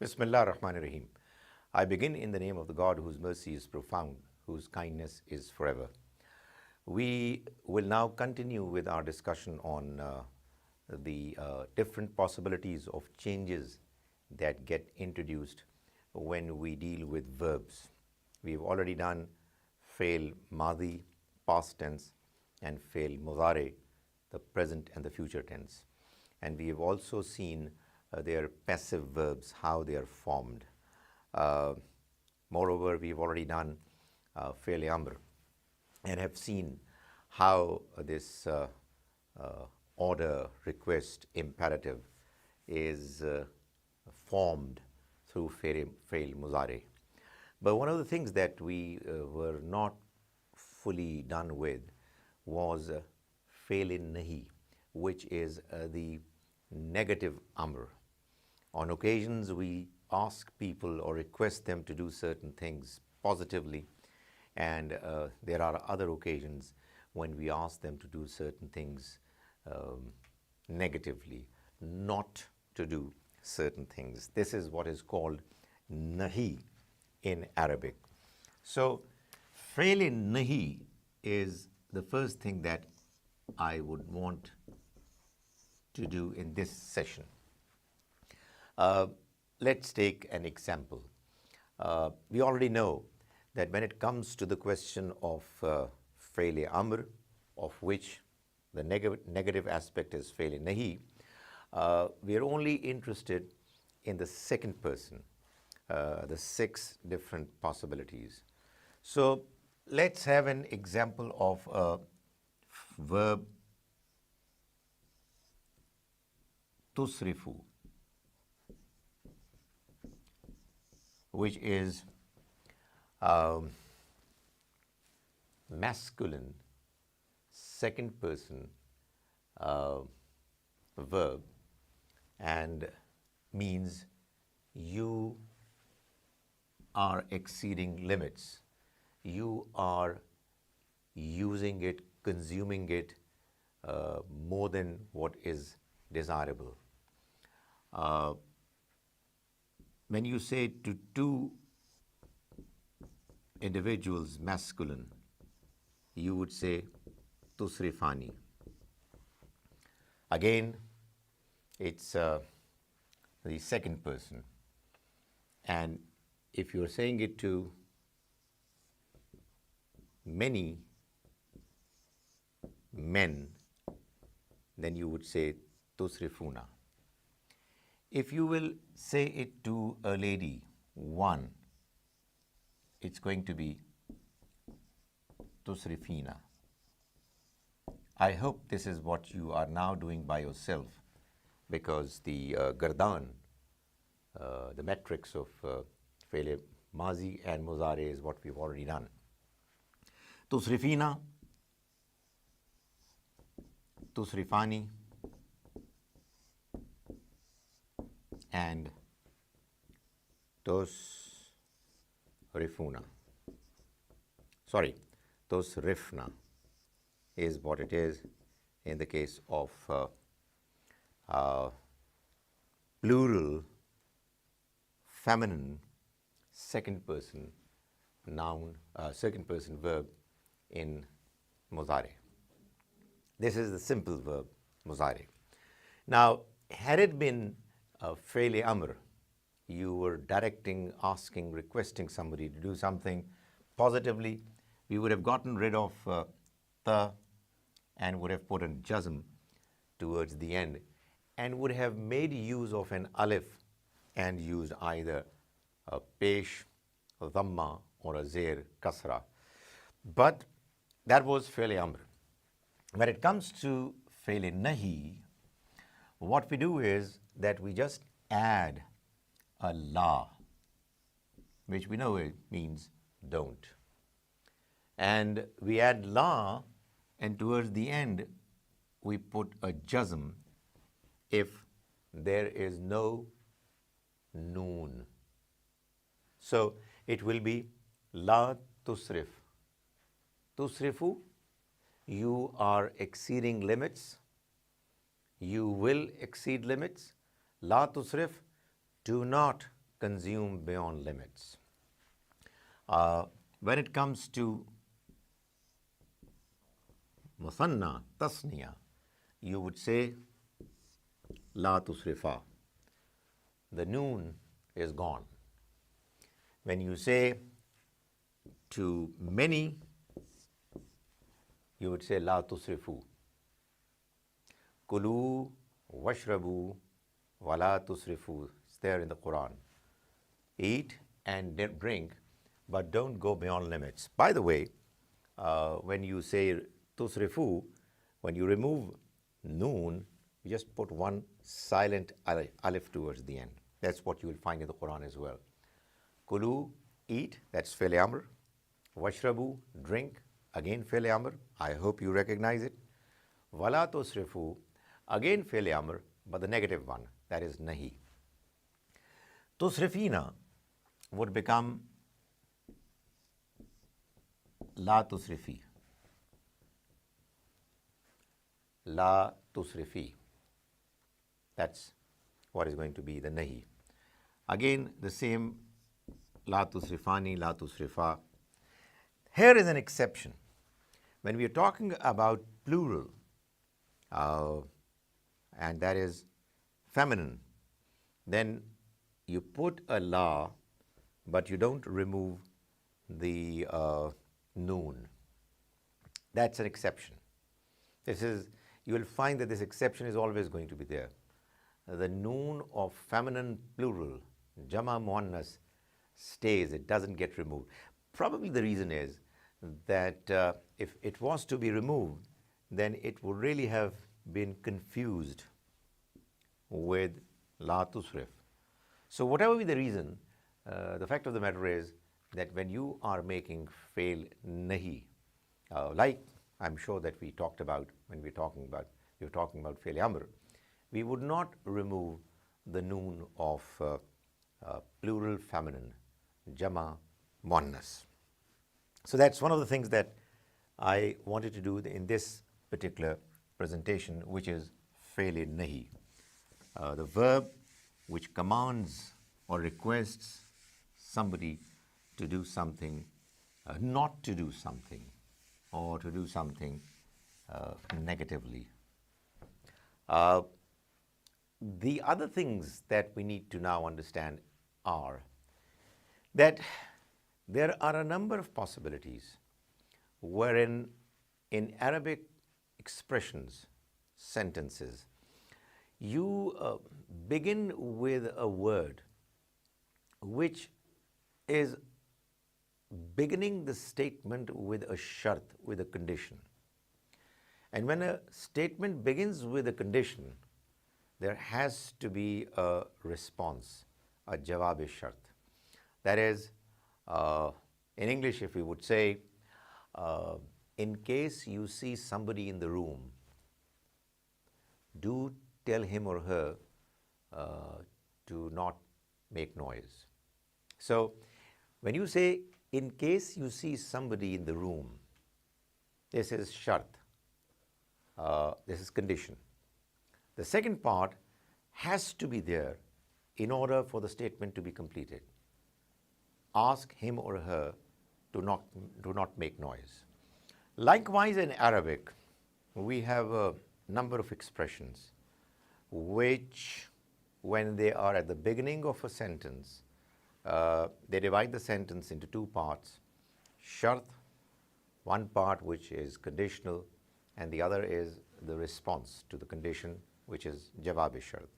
Bismillah ar-Rahman ar-Rahim. I begin in the name of the God whose mercy is profound, whose kindness is forever. We will now continue with our discussion on the different possibilities of changes that get introduced when we deal with verbs. We've already done fail madi, past tense, and fail mudare, the present and the future tense. And we have also seen their passive verbs, how they are formed. Moreover, we've already done fail amr and have seen how this order, request, imperative is formed through fail muzare. But one of the things that we were not fully done with was fail nahi, which is the negative amr. On occasions, we ask people or request them to do certain things positively, and there are other occasions when we ask them to do certain things negatively, not to do certain things. This is what is called nahi in Arabic. So, fail nahi is the first thing that I would want to do in this session. Let's take an example. We already know that when it comes to the question of fail amr, of which the negative aspect is fail nahi, we are only interested in the second person, the 6 different possibilities. So let's have an example of a verb tusrifu, which is masculine second person verb and means you are exceeding limits. You are using it, consuming it more than what is desirable. When you say to 2 individuals masculine, you would say tusrifani. Again, it's the second person. And if you're saying it to many men, then you would say tusrifuna. If you will say it to a lady, one, it's going to be tusrifina. I hope this is what you are now doing by yourself, because the gardan, the metrics of fail mazi and muzare is what we've already done. Tusrifina, tusrifani, and tusrifuna. Sorry, tusrifna is what it is in the case of plural, feminine, second person noun, second person verb in muzare. This is the simple verb muzare. Now, had it been fail amr, you were directing, asking, requesting somebody to do something positively, we would have gotten rid of ta and would have put a jazm towards the end and would have made use of an alif and used either a pesh, a dhamma, or a zer, kasra. But that was fail amr. When it comes to fail nahi, what we do is that we just add a la, which we know it means don't. And we add la, and towards the end, we put a jazm if there is no noon. So it will be la tusrif. Tusrifu, you are exceeding limits. You will exceed limits. La tusrif, do not consume beyond limits. When it comes to musanna, tasniya, you would say la tusrifa. The noon is gone. When you say to many, you would say la tusrifu. Kulu washrabu wala tusrifu. It's there in the Quran. Eat and drink, but don't go beyond limits. By the way, when you say tusrifu, when you remove noon, you just put one silent alif towards the end. That's what you will find in the Quran as well. Kulu, eat, that's fi'l amr. Washrabu, drink, again fi'l amr. I hope you recognize it. Wala tusrifu, again fi'l amr, but the negative one, that is nahi. Tusrifina would become la tusrifi. La tusrifi. That's what is going to be the nahi. Again, the same la tusrifani, la tusrifa. Here is an exception. When we are talking about plural, and that is feminine, then you put a la, but you don't remove the noon. That's an exception. You will find that this exception is always going to be there. The noon of feminine plural, jama muannas, stays, it doesn't get removed. Probably the reason is that if it was to be removed, then it would really have been confused with la tusrif. So whatever be the reason, the fact of the matter is that when you are making fail nahi, like I'm sure that we talked about when we were talking about fail amr, we would not remove the noon of plural feminine, jama muannas. So that's one of the things that I wanted to do in this particular presentation, which is fail nahi, the verb which commands or requests somebody to do something, not to do something, or to do something negatively. The other things that we need to now understand are that there are a number of possibilities wherein in Arabic expressions, sentences, you begin with a word which is beginning the statement with a shart, with a condition. And when a statement begins with a condition, there has to be a response, a jawab-e-shart. That is, in English, if we would say, in case you see somebody in the room, do tell him or her to not make noise. So, when you say, in case you see somebody in the room, this is shart, this is condition. The second part has to be there in order for the statement to be completed. Ask him or her to not make noise. Likewise, in Arabic, we have a number of expressions which, when they are at the beginning of a sentence, they divide the sentence into two parts. Shart, one part which is conditional, and the other is the response to the condition, which is jawab-e-shart.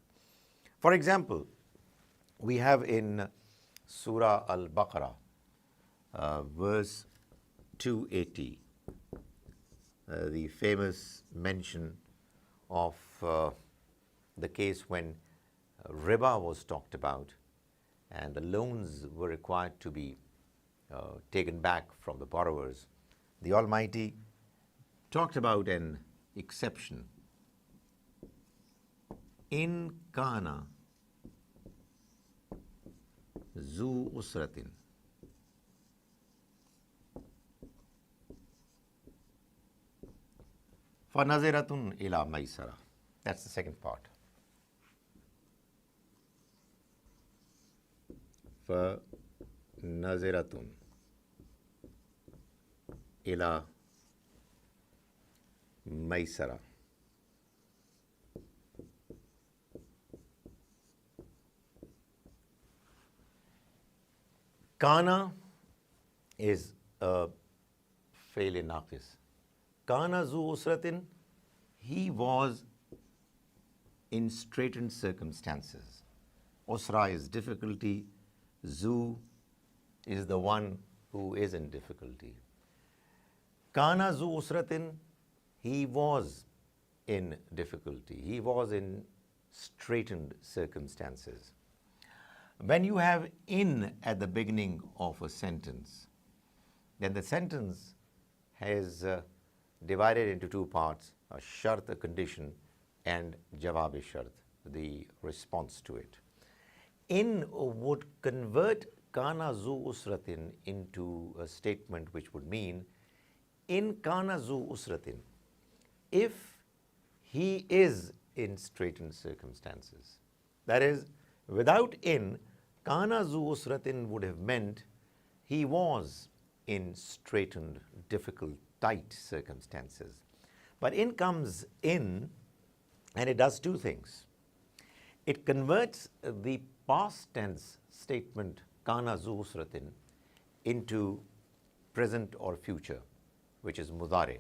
For example, we have in Surah Al-Baqarah, verse 280, the famous mention of the case when riba was talked about and the loans were required to be taken back from the borrowers. The Almighty talked about an exception. In kana zu usratin. فَنَظِرَةٌ إِلَى مَيْسَرَةٍ. That's the second part. فنظرة إلى ميسرة. Kana is a fail naqis. Kana zu usratin, he was in straitened circumstances. Usra is difficulty. Zu is the one who is in difficulty. Kana zu usratin, he was in difficulty. He was in straitened circumstances. When you have in at the beginning of a sentence, then the sentence has divided into two parts, a shart, a condition, and jawab-e-shart, the response to it. In would convert kana zu usratin into a statement which would mean, in kana zu usratin, if he is in straitened circumstances. That is, without in, kana zu usratin would have meant he was in straitened, difficult, tight circumstances. But in comes in, and it does two things. It converts the past tense statement kana zu usratin into present or future, which is mudare.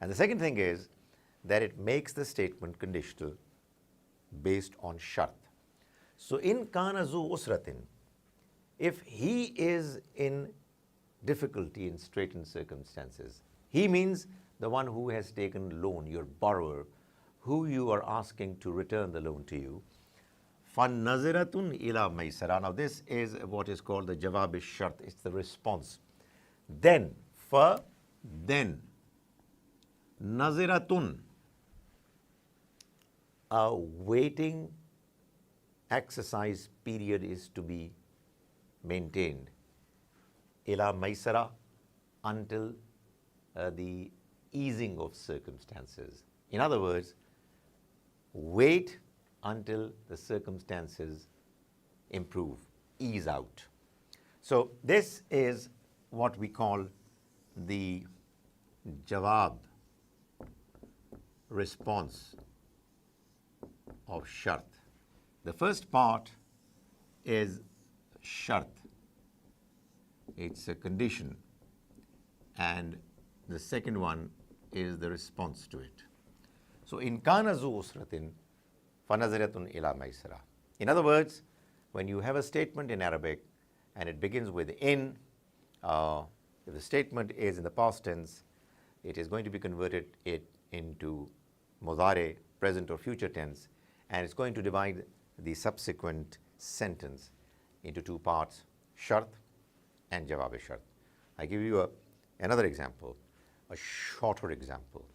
And the second thing is that it makes the statement conditional based on shart. So in kana zu usratin, if he is in difficulty, in straitened circumstances, he means the one who has taken loan, your borrower, who you are asking to return the loan to you. فَنَّظِرَةٌ إِلَى مَيْسَرَةٍ. Now this is what is called the jawab-e-shart. It's the response. Then, then, naziratun, a waiting exercise period is to be maintained. Ila maisara, until the easing of circumstances. In other words, wait until the circumstances improve, ease out. So this is what we call the jawab response of shart. The first part is shart. It's a condition. And the second one is the response to it. So in kana zu usratin fanaziratun ila maisara. In other words, when you have a statement in Arabic and it begins with in, if the statement is in the past tense, it is going to be converted into mudare, present or future tense, and it's going to divide the subsequent sentence into two parts, shart and jawab-e-shart. I give you another example, a shorter example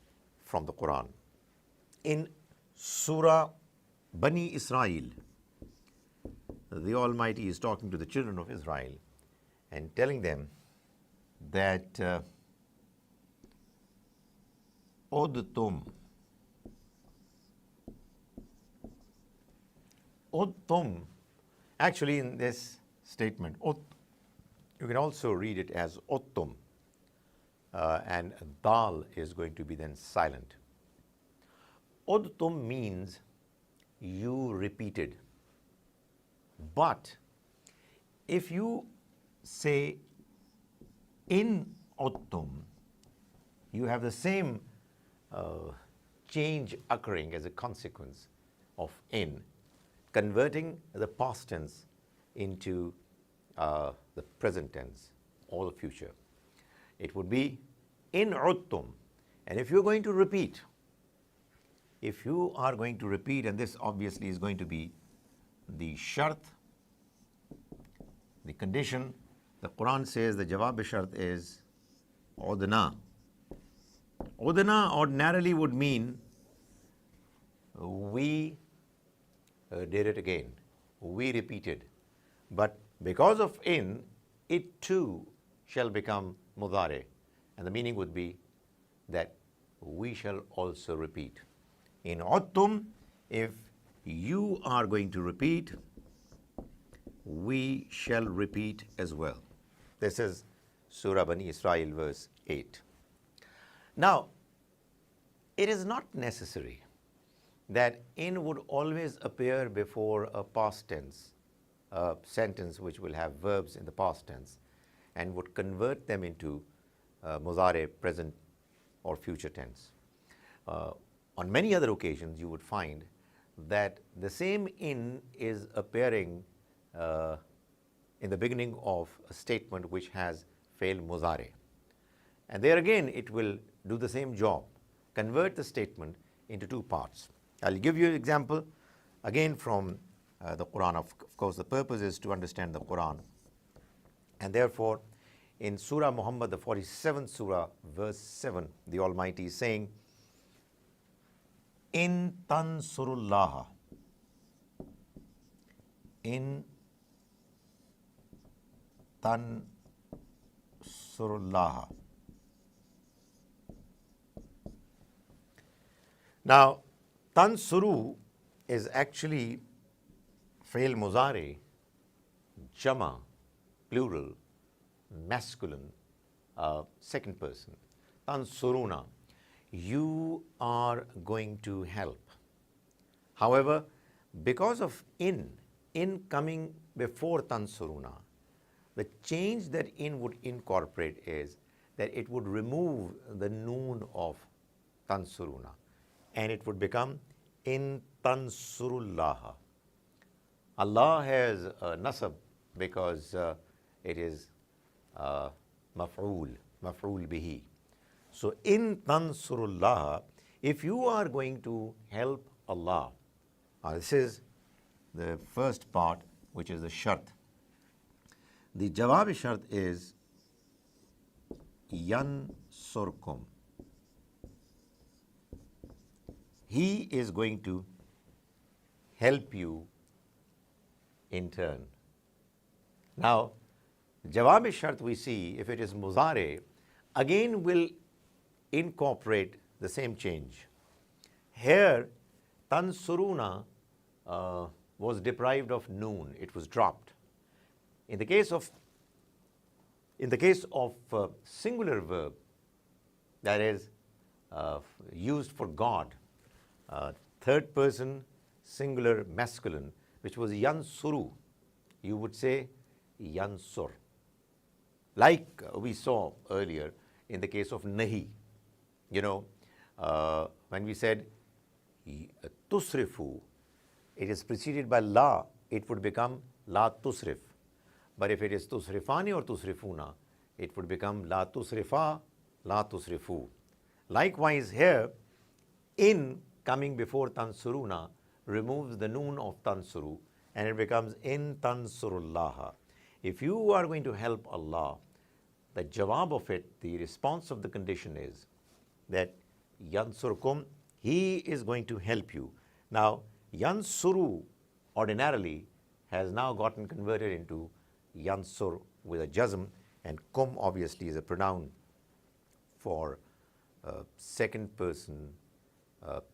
from the Quran. In Surah Bani Israel, the Almighty is talking to the children of Israel and telling them that Udtum, actually in this statement, you can also read it as Uttum, and dal is going to be then silent. Udtum means you repeated. But if you say in Uttum, you have the same change occurring as a consequence of in, converting the past tense into the present tense or the future. It would be in Uttum. And if you're going to repeat, and this obviously is going to be the shart, the condition, the Quran says the jawab-e-shart is udna. Udna ordinarily would mean we did it again, we repeated. But because of in, it too shall become mudare. And the meaning would be that we shall also repeat. In Uttum, if you are going to repeat, we shall repeat as well. This is Surah Bani Israel, verse 8. Now, it is not necessary that in would always appear before a past tense, a sentence which will have verbs in the past tense and would convert them into mudhari, present or future tense. On many other occasions, you would find that the same in is appearing in the beginning of a statement which has fail mudhari. And there again, it will do the same job, convert the statement into two parts. I'll give you an example again from the Quran. Of course, the purpose is to understand the Quran. And therefore, in Surah Muhammad, the 47th Surah, verse 7, the Almighty is saying, In tansurullaha, in tansurullaha. Now, tansuru is actually fail muzari, jama, plural, masculine, second person. Tansuruna, you are going to help. However, because of in coming before tansuruna, the change that in would incorporate is that it would remove the noon of tansuruna and it would become in tansurullaha. Allah has a nasab because it is maf'ul bihi. So in tansurullaha, if you are going to help Allah, this is the first part, which is the shart. The jawab shart is yansurkum. He is going to help you in turn. Now, jawab shart we see, if it is muzare, again will incorporate the same change. Here, tansuruna was deprived of noon, it was dropped. In the case of singular verb, that is used for God, third person singular masculine, which was yansuru, you would say yansur. Like we saw earlier in the case of nahi, when we said tusrifu, it is preceded by la, it would become la tusrif. But if it is tusrifani or tusrifuna, it would become la tusrifa, la tusrifu. Likewise here, in coming before tansuruna removes the noon of tansuru and it becomes in tansurullaha. If you are going to help Allah, the jawab of it, the response of the condition is that yansurkum, He is going to help you. Now, yansuru ordinarily has now gotten converted into yansur with a jazm, and kum obviously is a pronoun for second person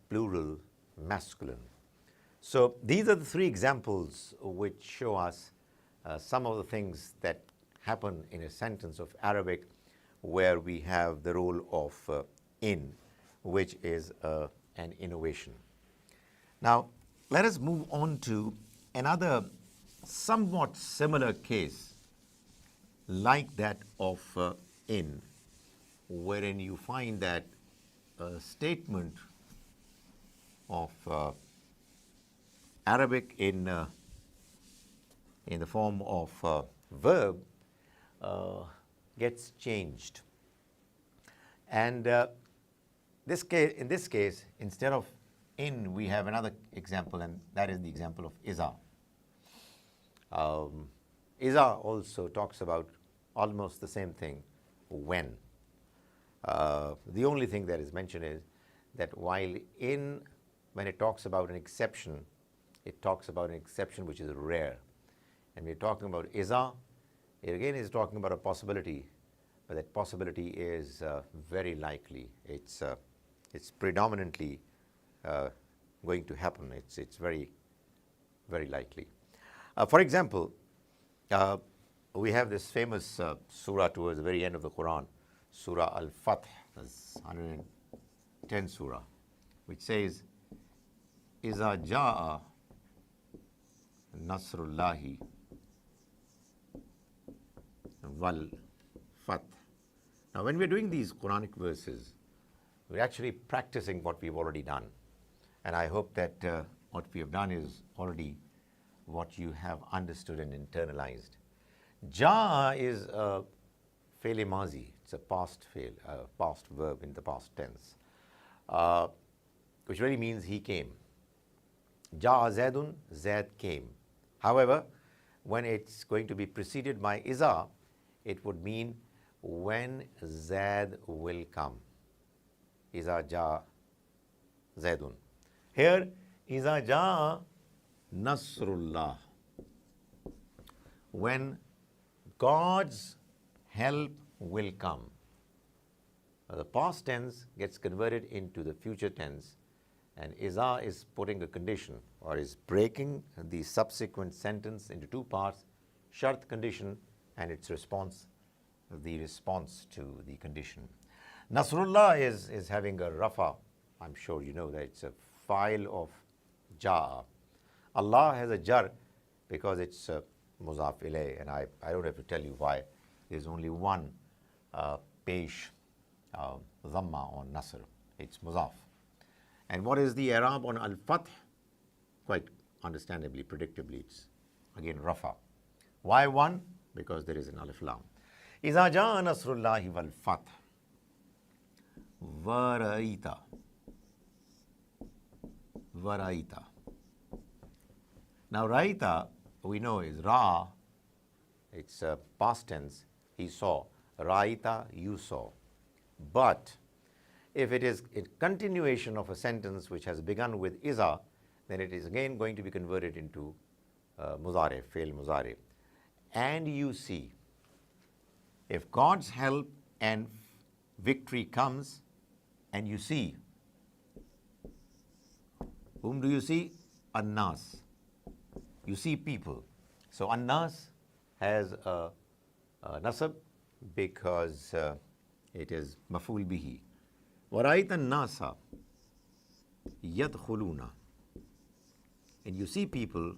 plural masculine. So these are the three examples which show us some of the things that happen in a sentence of Arabic where we have the role of in, which is an innovation. Now, let us move on to another somewhat similar case like that of in, wherein you find that a statement of Arabic in the form of verb gets changed. And in this case, instead of in, we have another example, and that is the example of iza. Iza also talks about almost the same thing, when. The only thing that is mentioned is that while in, when it talks about an exception, it talks about an exception which is rare. And we're talking about iza, it again is talking about a possibility, but that possibility is very likely. It's predominantly going to happen. It's very, very likely. For example, uh, we have this famous surah towards the very end of the Quran, Surah Al-Fath, that's 110 surah, which says, Iza ja'a nasrullahi wal fath. Now, when we're doing these Quranic verses, we're actually practicing what we've already done. And I hope that what we have done is already what you have understood and internalized. Ja'a is a fail mazi. It's a past verb in the past tense, which really means he came. Ja'a Zaidun, Zaid came. However, when it's going to be preceded by Iza, it would mean when Zaid will come. Iza Ja'a Zaidun. Here, Iza Ja'a Nasrullah. When God's help will come. The past tense gets converted into the future tense, and Iza is putting a condition or is breaking the subsequent sentence into two parts, shart condition and its response, the response to the condition. Nasrullah is having a rafa. I'm sure you know that it's a file of Ja'a. Allah has a jar because it's muzaf ilayh, and I don't have to tell you why. There's only one pesh dhamma on Nasr. It's muzaf. And what is the i'rab on al-fath? Quite understandably, predictably, it's again rafa. Why one? Because there is an alif lam. Iza jaa nasrullahi wal fath waraita. Now, raita, we know is ra, it's a past tense, he saw. Raita, you saw. But if it is a continuation of a sentence which has begun with iza, then it is again going to be converted into muzare, fail muzare. And you see, if God's help and victory comes, and you see, whom do you see? An-nas. You see people. So An-nas has a nasab because it is maf'ul bihi. وَرَأَيْتَ النَّاسَ يَدْخُلُونَ. And you see people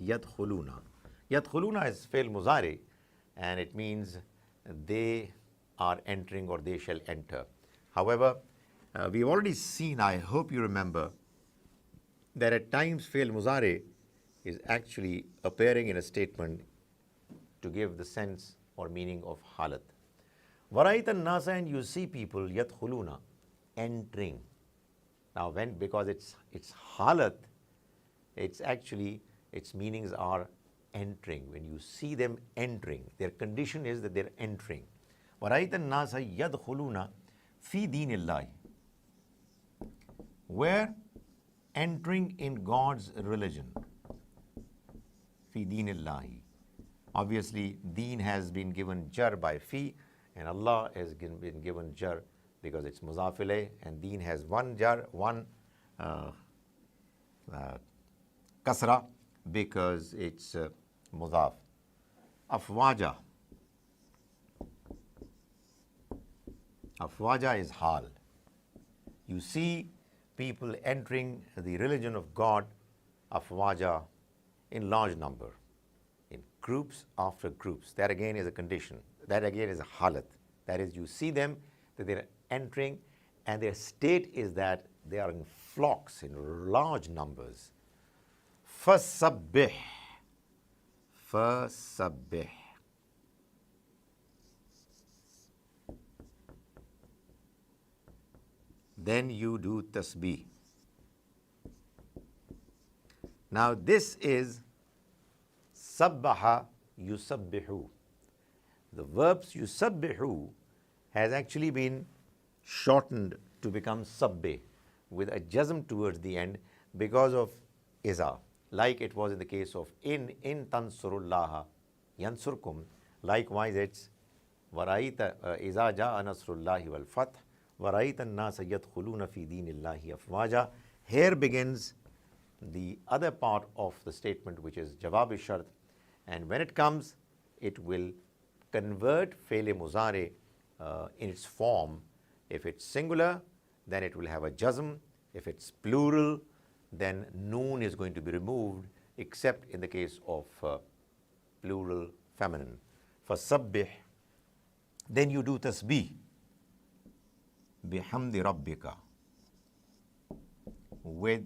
يَدْخُلُونَ. يَدْخُلُونَ is fail muzari, and it means they are entering or they shall enter. However, we've already seen, I hope you remember, that at times fail muzari is actually appearing in a statement to give the sense or meaning of halat. Varaita nasa, and you see people yadkhuluna, entering. Now, because it's halat, it's actually its meanings are entering. When you see them entering, their condition is that they're entering. Varaita nasa yadkhuluna fi dinillahi. Where? Entering in God's religion. Fi dinillahi. Obviously, deen has been given jar by fi, and Allah has been given jar because it's muzaf ilayh, and deen has one jar, one kasra because it's muzaf. Afwaja. Afwaja is hal. You see people entering the religion of God, afwaja, in large number, in groups after groups. That again is a condition. That again is a halat. That is, you see them, that they're entering, and their state is that they are in flocks, in large numbers. Fasabbih. Fasabbih. Then you do tasbih. Now this is sabbaha yusabbihu. The verbs yusabbihu has actually been shortened to become sabbih with a jazm towards the end because of iza, like it was in the case of in tansurullaha yansurkum. Likewise, it's waraita iza jaa nasrullahi wal fath waraita an-nasa yadkhuluna fi dinillahi afwaja. Here begins the other part of the statement, which is jawab shart, And when it comes, it will convert Fe'l Muzari in its form. If it's singular, then it will have a jazm. If it's plural, then noon is going to be removed, except in the case of plural feminine. فَسَبِّحْ, then you do tasbih. بِحَمْدِ رَبِّكَ, with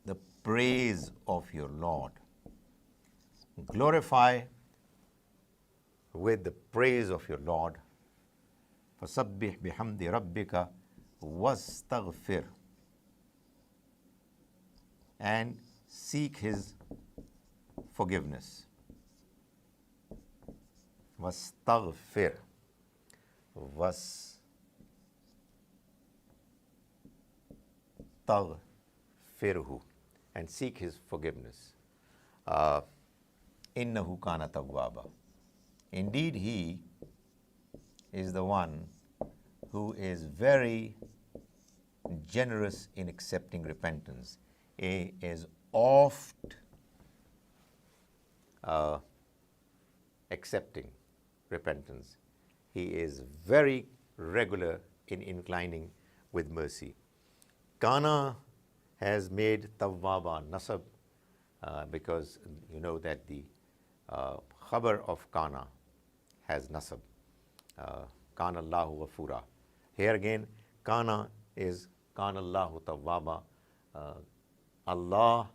the praise of your Lord. Glorify with the praise of your Lord. فَسَبِّحْ بِحَمْدِ رَبِّكَ وَاسْتَغْفِرْ, and seek His forgiveness. وَاسْتَغْفِرْ, وَاسْتَغْفِرْهُ, and seek His forgiveness. إِنَّهُ كَانَ تَوَّابًا, indeed He is the one who is very generous in accepting repentance. He is oft accepting repentance. He is very regular in inclining with mercy. Kana has made Tawwaba nasab because you know that the khabar of Kana has nasab. Kana Allahu Ghafura. Here again, Kana is Kana Allahu Tawwaba. Allah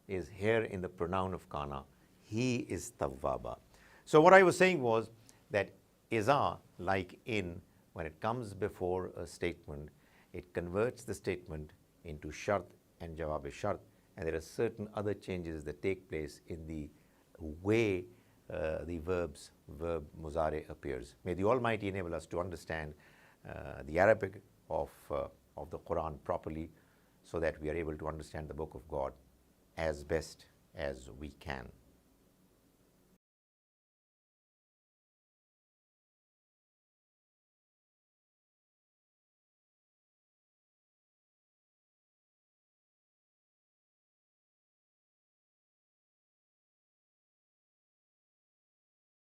is here in the pronoun of Kana. He is Tawwaba. So what I was saying was that Iza, like in, when it comes before a statement, it converts the statement into shart and jawab-e-shart, and there are certain other changes that take place in the way the verb muzari appears. May the Almighty enable us to understand the Arabic of the Quran properly, so that we are able to understand the Book of God as best as we can.